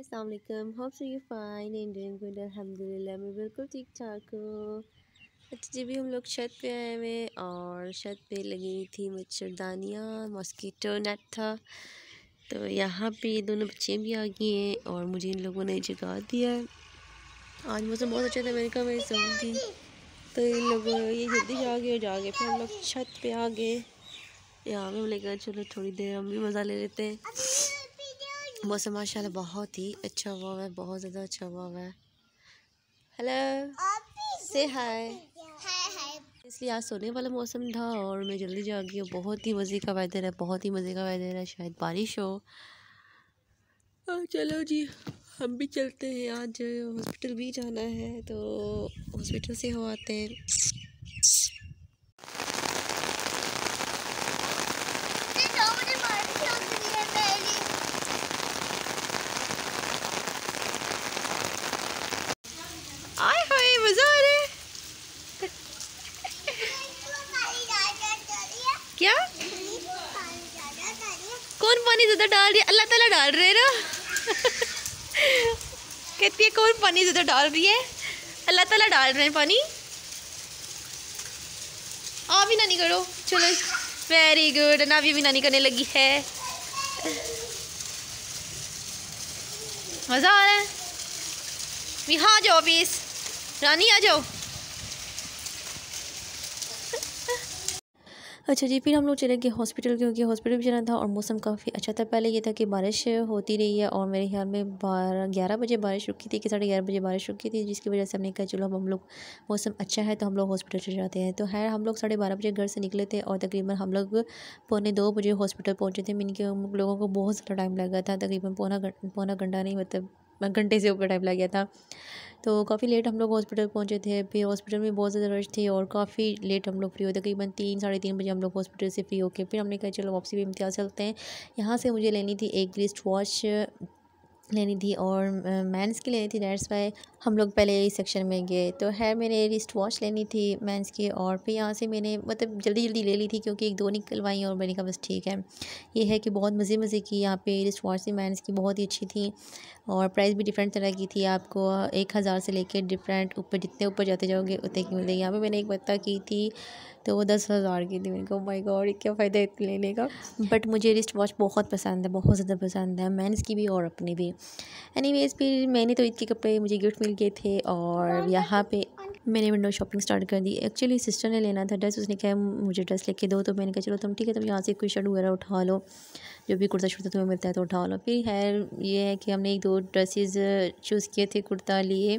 अस्सलाम वालेकुम। Hope so you fine and doing good. अल्हम्दुलिल्लाह मैं बिल्कुल ठीक ठाक हूँ। अच्छा जी, भी हम लोग छत पे आए हुए और छत पे लगी हुई थी मच्छरदानियाँ, मॉस्किटो नेट था। तो यहाँ पे ये दोनों बच्चे भी आ गए हैं और मुझे इन लोगों ने जगा दिया। आज मौसम बहुत अच्छा था, मैंने कहा मैं सोऊंगी, तो इन लोगों ये जल्दी जागे फिर हम लोग छत पे आ गए। यहाँ पे हम लेकर चलो थोड़ी देर हम भी मज़ा ले लेते हैं। मौसम माशाल्लाह बहुत ही अच्छा हुआ है, बहुत ज़्यादा अच्छा हुआ है। हेलो से हाय। इसलिए आज सोने वाला मौसम था और मैं जल्दी जागी हूँ। बहुत ही मज़े का वेदर है, बहुत ही मज़े का वेदर है, शायद बारिश हो। चलो जी हम भी चलते हैं, आज हॉस्पिटल भी जाना है तो हॉस्पिटल से हो आते हैं। आए हाय मज़ा आ रहा है। क्या कौन पानी ज़्यादा डाल रही है? अल्लाह ताला डाल रहे ना। कहती है कौन पानी ज़्यादा डाल रही है? अल्लाह ताला डाल रहे हैं पानी। आप भी नानी करो, चलो वेरी गुड। नावी भी नानी करने लगी है। मज़ा आ रहा है। यहाँ आ जाओ प्लीज़, रानी आ जाओ। अच्छा जी, फिर हम लोग चले गए हॉस्पिटल, क्योंकि हॉस्पिटल भी जाना था और मौसम काफ़ी अच्छा था। पहले ये था कि बारिश होती रही है और मेरे ख्याल में 11 बजे बारिश रुकी थी कि 11:30 बजे बारिश रुकी थी, जिसकी वजह से हमने कहा चलो हम लोग मौसम अच्छा है तो हम लोग हॉस्पिटल चले जाते हैं। तो खैर हम लोग 12:30 बजे घर से निकले थे और तकरीबन हम लोग 1:45 बजे हॉस्पिटल पहुँचे थे। मीन के हम लोगों को बहुत ज़्यादा टाइम लगा था, तकरीबन पौना घंटा नहीं, मतलब घंटे से ऊपर टाइम लग गया था। तो काफ़ी लेट हम लोग हॉस्पिटल पहुंचे थे। फिर हॉस्पिटल में बहुत ज़्यादा रश थी और काफ़ी लेट हम लोग फ्री हुए, तकरीबन 3-3:30 बजे हम लोग हॉस्पिटल से फ्री होके फिर हमने कहा चलो वापसी भी इम्तियाज़ चलते हैं। यहाँ से मुझे लेनी थी एक रिस्ट वॉच लेनी थी और मेंस की लेनी थी, दैट्स वाई हम लोग पहले इस सेक्शन में गए। तो है मैंने रिस्ट वॉच लेनी थी मेंस की और फिर यहाँ से मैंने मतलब जल्दी ले ली थी क्योंकि 1-2 निकलवाई और मैंने कहा बस ठीक है। ये है कि बहुत मज़े की यहाँ पे रिस्ट वॉच थी मेंस की, बहुत ही अच्छी थी और प्राइस भी डिफरेंट तरह की थी। आपको 1000 से लेकर डिफरेंट ऊपर, जितने ऊपर जाते जाओगे उतने की मिलेगी। यहाँ पे मैंने एक पता की थी तो वो 10,000 की थी। मैंने कहा माय गॉड क्या फ़ायदा है इतने लेने का। बट मुझे रिस्ट वॉच बहुत पसंद है, बहुत ज़्यादा पसंद है, मेंस की भी और अपनी भी। एनीवेज़ फिर मैंने तो ईद के कपड़े मुझे गिफ्ट मिल गए थे और यहाँ पे मैंने विंडो शॉपिंग स्टार्ट कर दी। एक्चुअली सिस्टर ने लेना था ड्रेस, उसने कहा मुझे ड्रेस लेके दो, तो मैंने कहा चलो तुम ठीक है, तुम यहाँ से कोई शर्ट वगैरह उठा लो, जो भी कुर्ता शुर्ता तुम्हें मिलता है तो उठा लो। फिर ये है कि हमने 1-2 ड्रेसेस चूज़ किए थे, कुर्ता लिए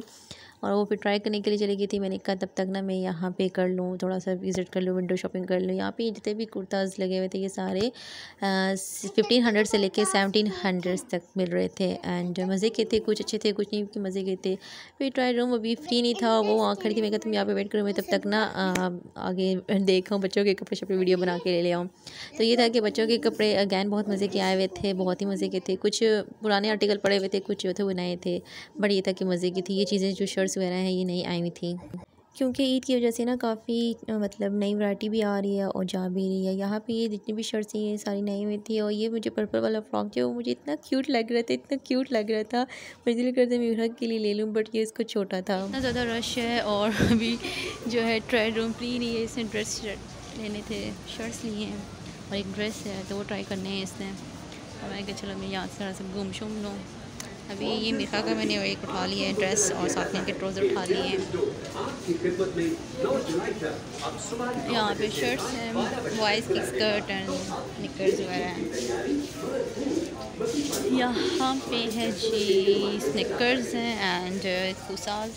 और वो फिर ट्राई करने के लिए चली गई थी। मैंने कहा तब तक ना मैं यहाँ पे कर लूँ, थोड़ा सा विज़िट कर लूँ, विंडो शॉपिंग कर लूँ। यहाँ पे जितने भी कुर्ताज़ लगे हुए थे ये सारे 1500 से लेके 1700 तक मिल रहे थे एंड मज़े के थे, कुछ अच्छे थे कुछ नहीं कि मज़े के थे। फिर ट्राई रूम अभी फ्री नहीं था, वो वहाँ खड़ी थी। मैं कहा तुम यहाँ पे वेट करो, मैं तब तक ना आगे देखा बच्चों के कपड़े शपड़े वीडियो बना के ले ले आऊँ। तो ये था कि बच्चों के कपड़े अगैन बहुत मज़े के आए हुए थे, बहुत ही मज़े के थे। कुछ पुराने आर्टिकल पड़े हुए थे, कुछ जो थे वो नए थे, बट ये था कि मज़े की थी। ये चीज़ें जो शर्ट्स वगैरह हैं ये नई आई हुई थी क्योंकि ईद की वजह से ना काफ़ी मतलब नई वैरायटी भी आ रही है और जा भी रही है। यहाँ पे ये जितनी भी शर्ट्स हैं ये सारी नई हुई थी और ये मुझे पर्पल वाला फ्रॉक जो मुझे इतना क्यूट लग रहा था, इतना क्यूट लग रहा था, मुझे दिल करता मैं हक के लिए ले लूँ, बट ये इसको छोटा था। इतना ज़्यादा रश है और अभी जो है ट्रायल रूम फ्री नहीं है। इसने ड्रेस लेने थे, शर्ट्स लिए हैं और एक ड्रेस है तो वो ट्राई करने हैं इसने। और मैं कहा चलो मैं यहाँ से थोड़ा सा घूम शूम लूँ। अभी ये मिखा का मैंने एक उठा लिया है ड्रेस और साथ में इनके ट्राउज़र उठा लिए हैं। यहाँ पे शर्ट्स हैं, बॉयज़ की स्कर्ट एंड निकर्स वगैरह हैं। यहाँ पे है जी स्निकर्स हैं एंड कुसाज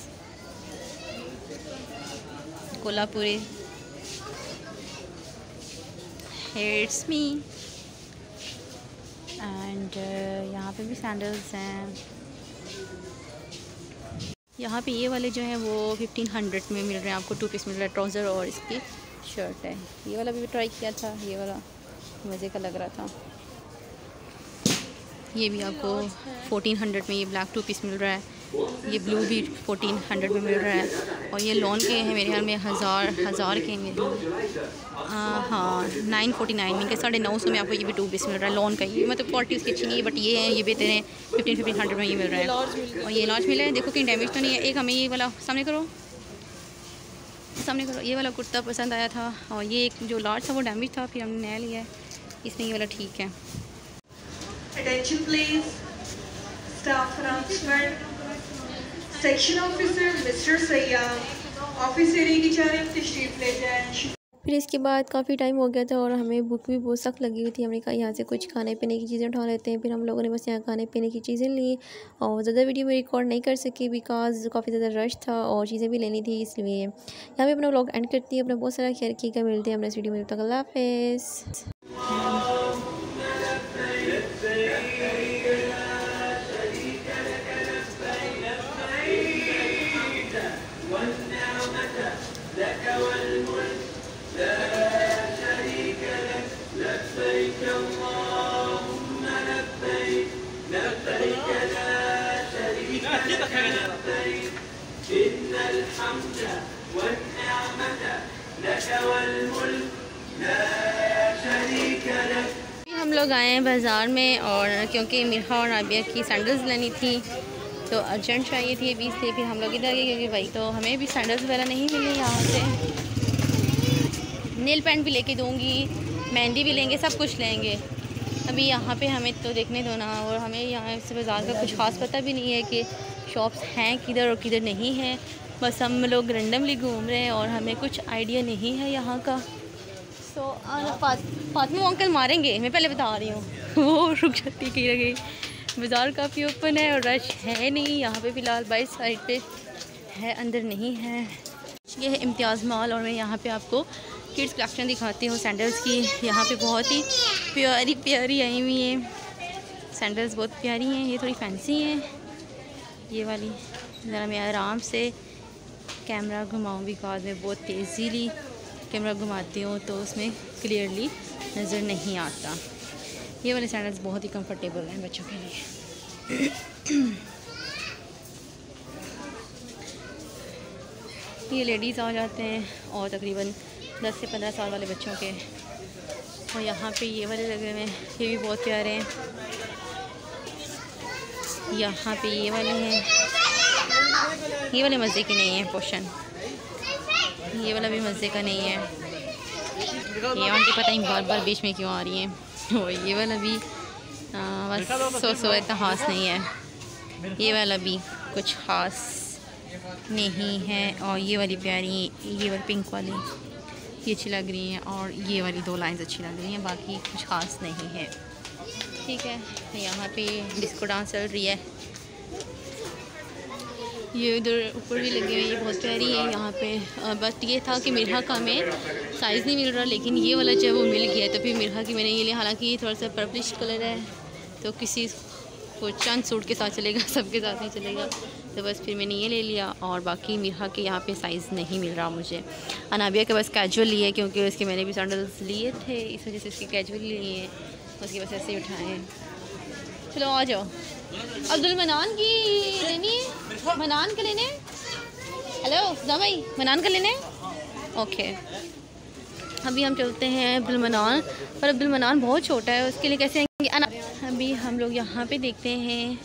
कोल्हापुरी, हेट्स मी एंड यहाँ पे भी सैंडल्स हैं। यहाँ पे ये वाले जो हैं वो 1500 में मिल रहे हैं आपको, 2 पीस मिल रहा है, ट्राउज़र और इसकी शर्ट है। ये वाला भी ट्राई किया था, ये वाला मज़े का लग रहा था। ये भी आपको 1400 में ये ब्लैक 2 पीस मिल रहा है ये ब्लू भी 1400 में मिल रहा है और ये लॉन के हैं मेरे ख्याल में हज़ार के मेरे हाँ 949 में के 950 में आपको ये भी 2 पीस मिल रहा है लॉन का। ये मतलब क्वालिटी उसकी अच्छी नहीं है बट ये है ये बेहतर है 1500 में ये मिल रहा है और ये लार्ज मिला है। देखो कहीं डैमेज तो नहीं है। एक हमें ये वाला सामने करो ये वाला कुर्ता पसंद आया था और ये एक जो लार्ज था वो डैमेज था, फिर हमने नया लिया है। इसमें ये वाला ठीक है। Attention please, staff announcement. Section officer Mr. Sayyad, office area की जानब तशरीफ ले जाएं। फिर इसके बाद काफ़ी टाइम हो गया था और हमें भूख भी बहुत सख्त लगी हुई थी। हमने कहा यहाँ से कुछ खाने पीने की चीज़ें उठा लेते हैं। फिर हम लोगों ने बस यहाँ खाने पीने की चीज़ें ली और ज़्यादा वीडियो में रिकॉर्ड नहीं कर सकी बिकॉज़ काफ़ी ज़्यादा रश था और चीज़ें भी लेनी थी, इसलिए यहाँ पे अपना व्लॉग एंड करती है। अपना बहुत सारा ख्याल रखिएगा। मिलते हैं अपने इस वीडियो में। तब तक अल्लाह हाफ़िज़। हम लोग आए हैं बाज़ार में और क्योंकि मिर्हा और नाबिया की सैंडल्स लेनी थी तो अर्जेंट चाहिए थी अभी से। फिर हम लोग इधर गए क्योंकि भाई तो हमें भी सैंडल्स वगैरह नहीं मिली यहाँ से। नेल पेंट भी लेके दूँगी, मेहंदी भी लेंगे, सब कुछ लेंगे। अभी यहाँ पे हमें तो देखने दो ना। और हमें यहाँ से बाज़ार का कुछ ख़ास पता भी नहीं है कि शॉप्स हैं किधर और किधर नहीं हैं। बस हम लोग रैंडमली घूम रहे हैं और हमें कुछ आइडिया नहीं है यहाँ का। तो फातिमा अंकल मारेंगे, मैं पहले बता रही हूँ। वो रुक जाती कहीं ना कहीं। बाज़ार काफ़ी ओपन है और रश है नहीं यहाँ पे फ़िलहाल। बाइस साइड पे है, अंदर नहीं है। ये है इम्तियाज़ मॉल और मैं यहाँ पे आपको किड्स कलेक्शन दिखाती हूँ सैंडल्स की। यहाँ पे बहुत ही प्यारी प्यारी आई हुई हैं सैंडल्स, बहुत प्यारी हैं। ये थोड़ी फैंसी हैं ये वाली। ज़रा मैं आराम से कैमरा घुमाऊँ बिकॉज मैं बहुत तेज़ी कैमरा घुमाती हूँ तो उसमें क्लियरली नज़र नहीं आता। ये वाले सैंडल्स बहुत ही कंफर्टेबल हैं बच्चों के लिए। ये लेडीज़ आ जाते हैं और तकरीबन 10 से 15 साल वाले बच्चों के। और यहाँ पे ये वाले लगे हुए हैं, ये भी बहुत प्यारे हैं। यहाँ पे ये वाले हैं, ये वाले मज़े के नहीं हैं पोर्शन। ये वाला भी मज़े का नहीं है। ये आंटी पता नहीं बार बार बीच में क्यों आ रही हैं। और ये वाला भी बस सो इतना ख़ास नहीं है। ये वाला भी कुछ ख़ास नहीं है। और ये वाली प्यारी, ये वाली पिंक वाली ये अच्छी लग रही हैं और ये वाली 2 लाइंस अच्छी लग रही हैं, बाकी कुछ ख़ास नहीं है। ठीक है, यहाँ पे डिस्को डांस चल रही है। ये इधर ऊपर भी लगी हुई है, ये बहुत प्यारी है यहाँ पे। बस ये था कि मिर्हा का हमें साइज़ नहीं मिल रहा, लेकिन ये वाला जो है वो मिल गया। तो फिर मिर्हा की मैंने ये लिया। हालांकि ये थोड़ा सा पर्पलिश कलर है तो किसी को चंद सूट के साथ चलेगा, सबके साथ नहीं चलेगा। तो बस फिर मैंने ये ले लिया। और बाकी मिर्हा के यहाँ पे साइज़ नहीं मिल रहा मुझे। अनाबिया के बस कैजुअल लिए क्योंकि उसके मैंने भी सैंडल्स लिए थे, इस वजह से इसके कैजुअल लिए हैं, उसकी बस ऐसे ही उठाए हैं। चलो आ जाओ। अब्दुल मनान की लेनी है, मनान का लेने। हेलो भाई, मनान का लेने। ओके, अभी हम चलते हैं अब्दुल मनान। पर अब्दुल मनान बहुत छोटा है, उसके लिए कैसे आएंगे। अभी हम लोग यहाँ पे देखते हैं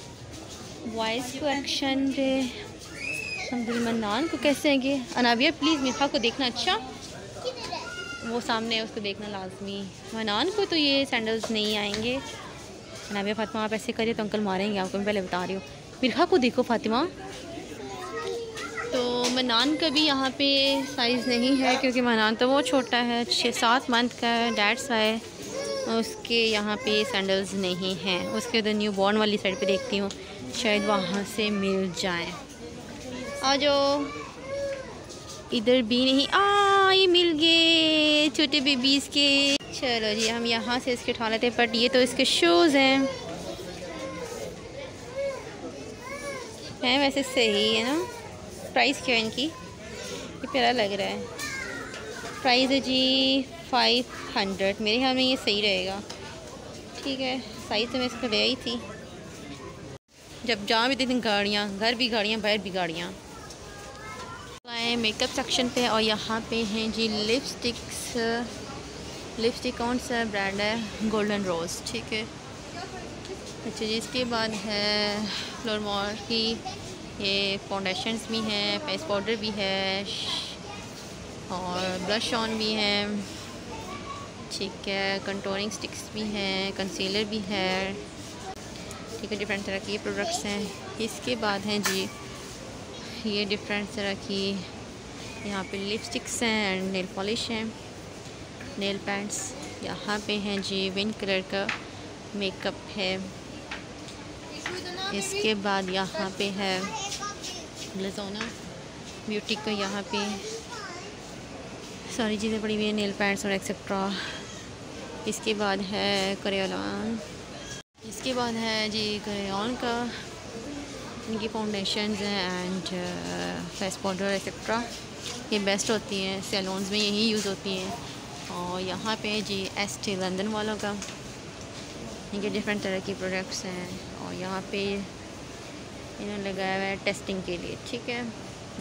वॉइस कलेक्शन पे अब्दुल मनान को कैसे आएंगे। अनाबिया प्लीज़ मिर्हा को देखना। अच्छा वो सामने है, उसको देखना लाजमी। मनान को तो ये सैंडल्स नहीं आएंगे। अनाबिया फातिमा आप ऐसे करिए तो अंकल मारेंगे आपको, मैं पहले बता रही हूँ। मिर्हा को देखो फातिमा। तो मनान का भी यहाँ पे साइज़ नहीं है क्योंकि मनान तो वो छोटा है, 6-7 मंथ का है, डेट्स है। उसके यहाँ पे सैंडल्स नहीं हैं। उसके उधर न्यू बॉर्न वाली साइड पे देखती हूँ, शायद वहाँ से मिल जाएं। आ जाओ। इधर भी नहीं। ये मिल गए छोटे बेबीज़ के। चलो जी, हम यहाँ से इसके उठा लेते हैं। बट ये तो इसके शूज़ हैं वैसे सही है ना। प्राइस क्या है इनकी? ये प्यारा लग रहा है। प्राइस है जी 500। मेरे ख्याल में ये सही रहेगा। ठीक है, साइज़ तो मैं इसको ले आई थी। जब जहाँ भी देखते गाड़ियाँ, घर भी गाड़ियाँ, बाहर भी गाड़ियाँ। आए मेकअप सेक्शन पे और यहाँ पे हैं जी लिपस्टिक्स। लिपस्टिक कौन सा ब्रांड है? गोल्डन रोज़, ठीक है। अच्छा जी, इसके बाद है फ्लोरमोर की ये फाउंडेशंस भी हैं, फेस पाउडर भी है और ब्लश ऑन भी है, ठीक है। कंटूरिंग स्टिक्स भी हैं, कंसीलर भी है, ठीक है। डिफरेंट तरह के प्रोडक्ट्स हैं। इसके बाद हैं जी ये डिफरेंट तरह की यहाँ पे लिपस्टिक्स हैं एंड नेल पॉलिश हैं, नेल पेंट्स। यहाँ पे हैं जी विन कलर का मेकअप है। इसके बाद यहाँ पे है ग्लिज़ोना ब्यूटी का, यहाँ पे सारी चीज़ें पड़ी हुई हैं, नेल पेंट्स और एक्सेट्रा। इसके बाद है क्रेयॉन। इसके बाद है जी क्रेयॉन का, इनकी foundation and face powder etcetera, ये बेस्ट होती हैं, सैलून्स में यही यूज़ होती हैं। और यहाँ पे जी एस्टी लंदन वालों का, इनके डिफरेंट तरह की प्रोडक्ट्स हैं। और यहाँ पे इन्होंने लगाया हुआ है टेस्टिंग के लिए, ठीक है।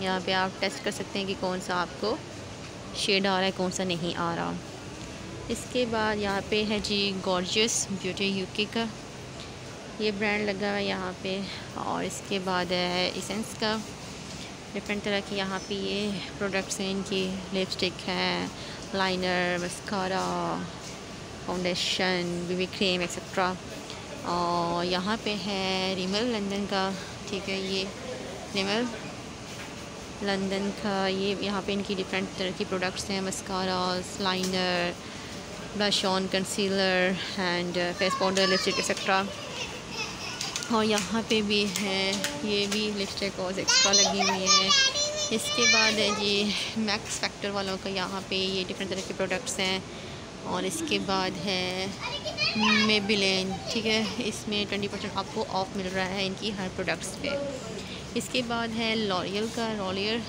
यहाँ पे आप टेस्ट कर सकते हैं कि कौन सा आपको शेड आ रहा है, कौन सा नहीं आ रहा। इसके बाद यहाँ पे है जी गॉर्जियस ब्यूटी यूके का, ये ब्रांड लगा हुआ है यहाँ पे। और इसके बाद है एसेंस का, डिफरेंट तरह की यहाँ पे ये प्रोडक्ट्स हैं इनकी। लिपस्टिक है, liner, mascara, foundation, BB cream etcetera. और यहाँ पे है रिमल लंदन का, ठीक है। ये रिमल लंदन का, ये यहाँ पे इनकी डिफरेंट तरह की प्रोडक्ट्स हैं, mascaras, liner, blush on, concealer and face powder, lipstick etcetera. और यहाँ पे भी है, ये भी लिपस्टिक और एक्स्ट्रा लगी हुई है। इसके बाद है जी मैक्स फैक्टर वालों का, यहाँ पे ये डिफरेंट तरह के प्रोडक्ट्स हैं। और इसके बाद है मेबेलिन, ठीक है, इसमें 20% आपको ऑफ मिल रहा है इनकी हर प्रोडक्ट्स पे। इसके बाद है लॉरियल का, लॉरियल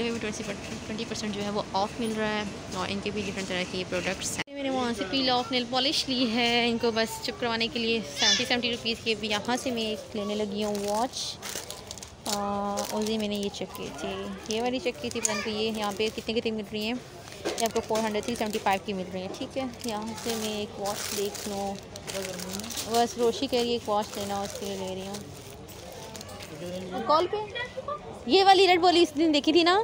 में भी 20% जो है वो ऑफ़ मिल रहा है। और इनके भी डिफरेंट तरह के प्रोडक्ट्स हैं। मैंने वहाँ से पील ऑफ नेल पॉलिश ली है, इनको बस चिप करवाने के लिए 70 रुपीज़ की। यहाँ से मैं एक लेने लगी हूँ वॉच, उसी मैंने ये चेक की थी, ये वाली चेक की थी, परंतु ये यहाँ पे कितने मिल रही हैं, ये आपको 475 की मिल रही है, ठीक है। यहाँ से मैं एक वॉच देख लूँ, बस रोशी कह रही है एक वॉच लेना, उसके लिए ले रही हूँ। कॉल पे ये वाली रेड बोली इस दिन देखी थी ना।